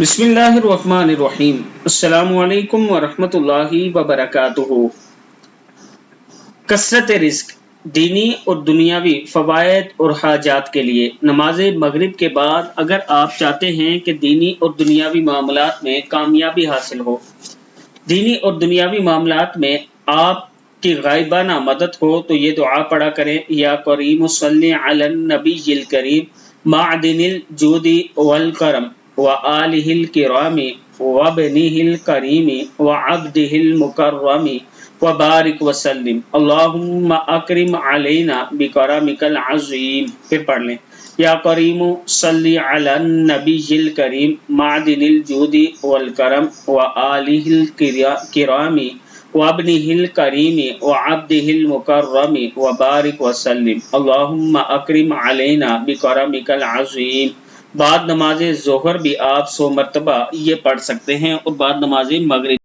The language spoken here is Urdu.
بسم اللہ الرحمن الرحیم۔ السلام علیکم ورحمۃ اللہ وبرکاتہ۔ کثرت رزق، دینی اور دنیاوی فوائد اور حاجات کے لیے نماز مغرب کے بعد اگر آپ چاہتے ہیں کہ دینی اور دنیاوی معاملات میں کامیابی حاصل ہو، دینی اور دنیاوی معاملات میں آپ کی غائبانہ مدد ہو، تو یہ دعا پڑھا کریں: یا کریم صلی علی النبی الکریم معدن الجود والکرم وآلہ الکرام وابنہ الکریم وعبدہ المکرم وبارک وسلم اللہم اکرم علینا بکرمک العظیم۔ پھر پڑھ لیں: یا کریم صلی علی النبی الکریم معدن الجود والکرم وآلہ الکرام وابنہ الکریم وعبدہ المکرم وبارک وسلم اللہم اکرم علینا بکرمک العظیم۔ بعد نماز ظہر بھی آپ 100 مرتبہ یہ پڑھ سکتے ہیں، اور بعد نماز مغرب